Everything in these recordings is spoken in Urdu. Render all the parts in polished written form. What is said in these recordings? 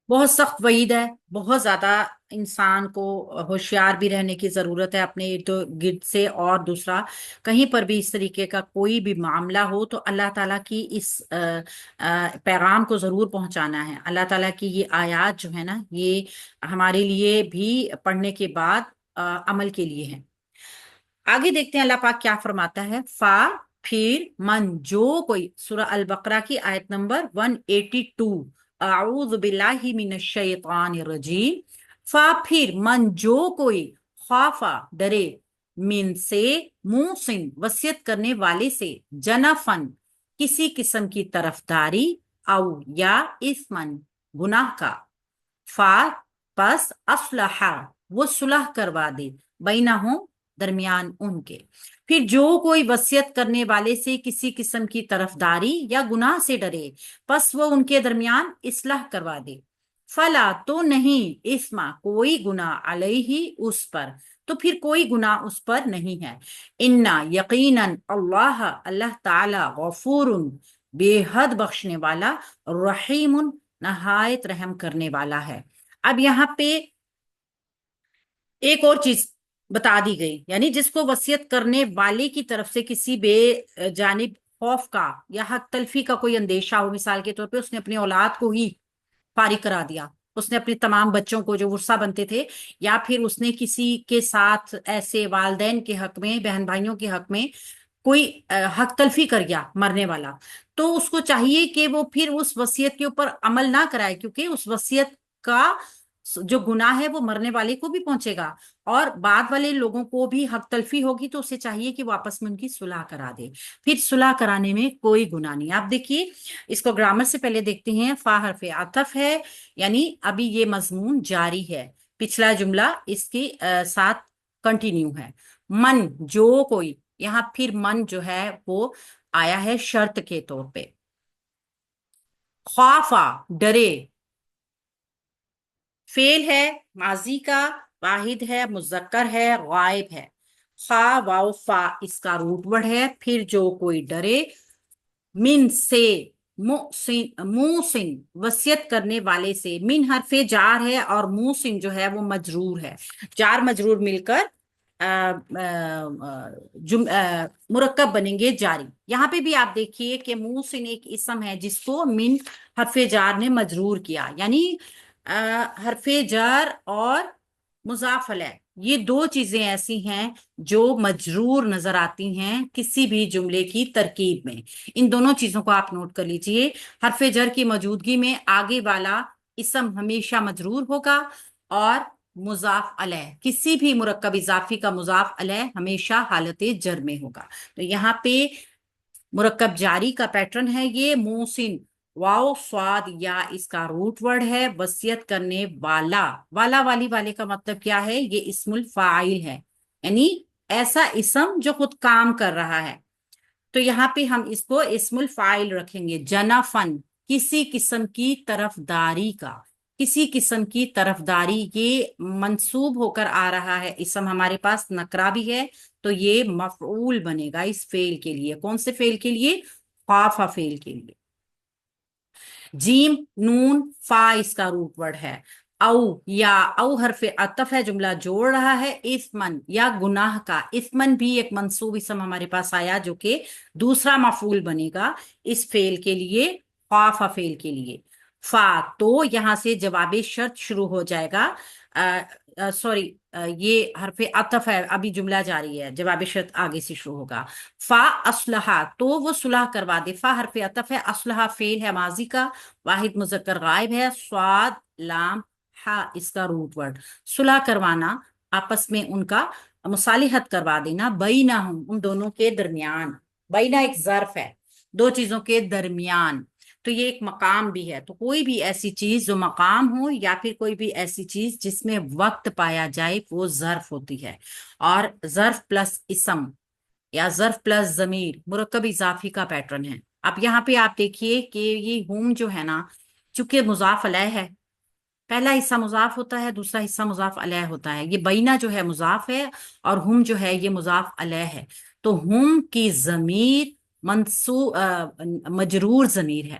بہت سخت وعید ہے، بہت زیادہ انسان کو ہوشیار بھی رہنے کی ضرورت ہے اپنے ارد گرد سے۔ اور دوسرا، کہیں پر بھی اس طریقے کا کوئی بھی معاملہ ہو تو اللہ تعالیٰ کی اس پیغام کو ضرور پہنچانا ہے۔ اللہ تعالیٰ کی یہ آیات جو ہے نا، یہ ہمارے لیے بھی پڑھنے کے بعد عمل کے لیے ہے۔ آگے دیکھتے ہیں اللہ پاک کیا فرماتا ہے۔ پھر من، جو کوئی، سورہ البقرہ کی آیت نمبر 182، اعوذ باللہ من الشیطان الرجیم۔ پھر من، جو کوئی، خوافا، ڈرے، من سے، موسن، وصیت کرنے والے سے، جنفن، کسی قسم کی طرفداری، او یا اسمن، گناہ کا، فا پس اصلح، وہ صلح کروا دے، بینہم، درمیان ان کے۔ پھر جو کوئی وصیت کرنے والے سے کسی قسم کی طرفداری یا گناہ سے ڈرے، پس وہ ان کے درمیان اصلاح کروا دے، فلا، تو نہیں، اسما، کوئی گناہ، علیہ، اس پر، تو پھر کوئی گناہ اس پر نہیں ہے۔ انا، یقیناً، اللہ، اللہ تعالی، غفور، بے حد بخشنے والا، رحیم، نہایت رحم کرنے والا ہے۔ اب یہاں پہ ایک اور چیز بتا دی گئی، یعنی جس کو وصیت کرنے والے کی طرف سے کسی بے جانب خوف کا یا حق تلفی کا کوئی اندیشہ ہو، مثال کے طور پہ اس نے اپنی اولاد کو ہی فارغ کرا دیا، اس نے اپنے تمام بچوں کو جو ورثہ بنتے تھے، یا پھر اس نے کسی کے ساتھ ایسے والدین کے حق میں، بہن بھائیوں کے حق میں کوئی حق تلفی کر گیا مرنے والا، تو اس کو چاہیے کہ وہ پھر اس وصیت کے اوپر عمل نہ کرائے، کیونکہ اس وصیت کا جو گناہ ہے وہ مرنے والے کو بھی پہنچے گا، اور بعد والے لوگوں کو بھی حق تلفی ہوگی، تو اسے چاہیے کہ وہ آپس میں ان کی صلح کرا دے۔ پھر صلح کرانے میں کوئی گناہ نہیں۔ آپ دیکھیے اس کو گرامر سے پہلے دیکھتے ہیں۔ فا حرف عطف ہے، یعنی ابھی یہ مضمون جاری ہے، پچھلا جملہ اس کے ساتھ کنٹینیو ہے۔ من، جو کوئی، یہاں پھر من جو ہے وہ آیا ہے شرط کے طور پہ۔ خوافا، ڈرے، فعل ہے ماضی کا، واحد ہے، مذکر ہے، غائب ہے۔ خا، واو، فا اس کا روٹ ورڈ ہے۔ پھر جو کوئی ڈرے، من سے، موسن، وصیت کرنے والے سے، من حرف جار ہے، اور موسن جو ہے وہ مجرور ہے، جار مجرور مل کر مرکب بنیں گے جاری۔ یہاں پہ بھی آپ دیکھیے کہ موسن ایک اسم ہے جس کو من حرف جار نے مجرور کیا، یعنی حرف جار اور مضاف الیہ، یہ دو چیزیں ایسی ہیں جو مجرور نظر آتی ہیں کسی بھی جملے کی ترکیب میں۔ ان دونوں چیزوں کو آپ نوٹ کر لیجئے۔ حرف جر کی موجودگی میں آگے والا اسم ہمیشہ مجرور ہوگا، اور مضاف الیہ، کسی بھی مرکب اضافی کا مضاف الیہ ہمیشہ حالت جر میں ہوگا۔ تو یہاں پہ مرکب جاری کا پیٹرن ہے یہ، موسن، واو، صاد، یا اس کا روٹ ورڈ ہے، وصیت کرنے والا، والا، والی، والے کا مطلب کیا ہے؟ یہ اسم الفاعل ہے، یعنی ایسا اسم جو خود کام کر رہا ہے، تو یہاں پہ ہم اس کو اسم الفاعل رکھیں گے۔ جنفن، کسی قسم کی طرفداری کا، کسی قسم کی طرفداری، یہ منسوب ہو کر آ رہا ہے، اسم ہمارے پاس نکرا بھی ہے، تو یہ مفعول بنے گا اس فعل کے لیے۔ کون سے فعل کے لیے؟ خافا فعل کے لیے۔ جیم، نون، فا اس کا روٹ ورڈ ہے۔ او، یا، او حرف عطف ہے، جملہ جوڑ رہا ہے اسمن، یا گناہ کا۔ اسمن بھی ایک منصوب اسم ہمارے پاس آیا جو کہ دوسرا مفعول بنے گا اس فعل کے لیے، خافا فعل کے لیے۔ فا، تو یہاں سے جواب شرط شروع ہو جائے گا، سوری، یہ حرف عطف ہے، ابھی جملہ جاری ہے، جواب شرط آگے سے شروع ہوگا۔ فا اصلحہ، تو وہ صلح کروا دے۔ فا حرف عطف ہے، اصلحہ فعل ہے ماضی کا، واحد مذکر غائب ہے، صاد، لام، ہا اس کا روٹ ورڈ۔ صلح کروانا، آپس میں ان کا مصالحت کروا دینا، بینہم، ان دونوں کے درمیان۔ بینہ ایک ظرف ہے، دو چیزوں کے درمیان، تو یہ ایک مقام بھی ہے۔ تو کوئی بھی ایسی چیز جو مقام ہو، یا پھر کوئی بھی ایسی چیز جس میں وقت پایا جائے، وہ ظرف ہوتی ہے۔ اور ظرف پلس اسم یا ظرف پلس ضمیر مرکب اضافی کا پیٹرن ہے۔ اب یہاں پہ آپ دیکھیے کہ یہ ہوم جو ہے نا، چونکہ مضاف الیہ ہے، پہلا حصہ مضاف ہوتا ہے، دوسرا حصہ مضاف الیہ ہوتا ہے۔ یہ بینہ جو ہے مضاف ہے، اور ہم جو ہے یہ مضاف الیہ ہے، تو ہم کی ضمیر مجرور ضمیر ہے،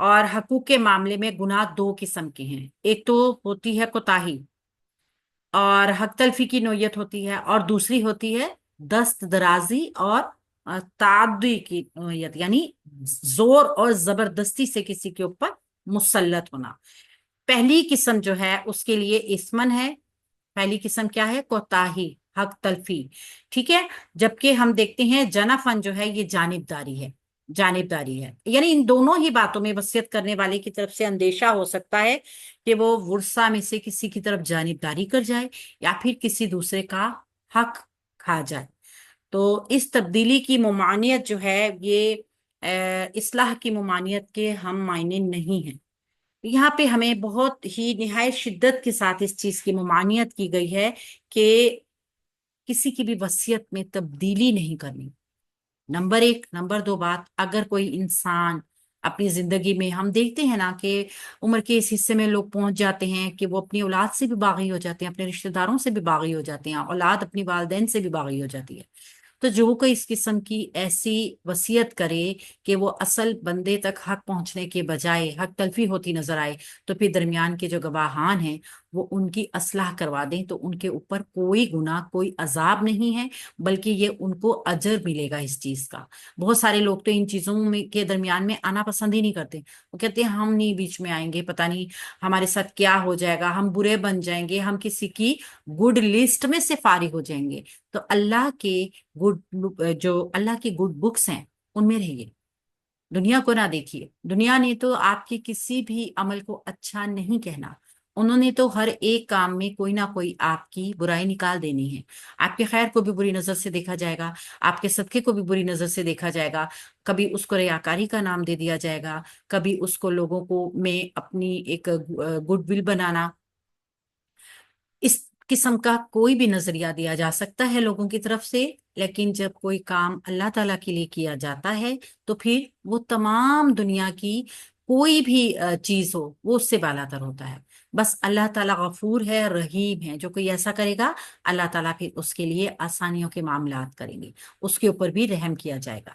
اور حقوق کے معاملے میں گناہ دو قسم کے ہیں، ایک تو ہوتی ہے کوتاہی اور حق تلفی کی نوعیت ہوتی ہے، اور دوسری ہوتی ہے دست درازی اور تعدی کی نوعیت، یعنی زور اور زبردستی سے کسی کے اوپر مسلط ہونا۔ پہلی قسم جو ہے اس کے لیے اسمن ہے، پہلی قسم کیا ہے؟ کوتاہی، حق تلفی، ٹھیک ہے۔ جبکہ ہم دیکھتے ہیں جنافن جو ہے یہ جانبداری ہے، جانبداری ہے، یعنی ان دونوں ہی باتوں میں وصیت کرنے والے کی طرف سے اندیشہ ہو سکتا ہے کہ وہ ورثہ میں سے کسی کی طرف جانبداری کر جائے یا پھر کسی دوسرے کا حق کھا جائے۔ تو اس تبدیلی کی ممانعت جو ہے یہ اصلاح کی ممانعت کے ہم معنی نہیں ہیں۔ یہاں پہ ہمیں بہت ہی نہایت شدت کے ساتھ اس چیز کی ممانعت کی گئی ہے کہ کسی کی بھی وصیت میں تبدیلی نہیں کرنی، نمبر ایک۔ نمبر دو بات، اگر کوئی انسان اپنی زندگی میں، ہم دیکھتے ہیں نا کہ عمر کے اس حصے میں لوگ پہنچ جاتے ہیں کہ وہ اپنی اولاد سے بھی باغی ہو جاتے ہیں، اپنے رشتہ داروں سے بھی باغی ہو جاتے ہیں، اولاد اپنی والدین سے بھی باغی ہو جاتی ہے۔ تو جو کوئی اس قسم کی ایسی وصیت کرے کہ وہ اصل بندے تک حق پہنچنے کے بجائے حق تلفی ہوتی نظر آئے، تو پھر درمیان کے جو گواہان ہیں وہ ان کی اصلاح کروا دیں، تو ان کے اوپر کوئی گناہ، کوئی عذاب نہیں ہے، بلکہ یہ ان کو اجر ملے گا اس چیز کا۔ بہت سارے لوگ تو ان چیزوں میں کے درمیان میں آنا پسند ہی نہیں کرتے، وہ کہتے ہیں ہم نہیں بیچ میں آئیں گے، پتہ نہیں ہمارے ساتھ کیا ہو جائے گا، ہم برے بن جائیں گے، ہم کسی کی گڈ لسٹ میں سے فارغ ہو جائیں گے۔ تو اللہ کے اللہ کی گڈ بکس ہیں ان میں رہیے، دنیا کو نہ دیکھیے۔ دنیا نے تو آپ کے کسی بھی عمل کو اچھا نہیں کہنا، انہوں نے تو ہر ایک کام میں کوئی نہ کوئی آپ کی برائی نکال دینی ہے۔ آپ کے خیر کو بھی بری نظر سے دیکھا جائے گا، آپ کے صدقے کو بھی بری نظر سے دیکھا جائے گا، کبھی اس کو ریاکاری کا نام دے دیا جائے گا، کبھی اس کو لوگوں کو میں اپنی ایک گڈ ول بنانا، اس قسم کا کوئی بھی نظریہ دیا جا سکتا ہے لوگوں کی طرف سے۔ لیکن جب کوئی کام اللہ تعالیٰ کے لیے کیا جاتا ہے تو پھر وہ تمام دنیا کی کوئی بھی چیز ہو وہ اس سے بالا تر ہوتا ہے۔ بس اللہ تعالیٰ غفور ہے، رحیم ہے، جو کوئی ایسا کرے گا اللہ تعالیٰ پھر اس کے لیے آسانیوں کے معاملات کریں گے، اس کے اوپر بھی رحم کیا جائے گا۔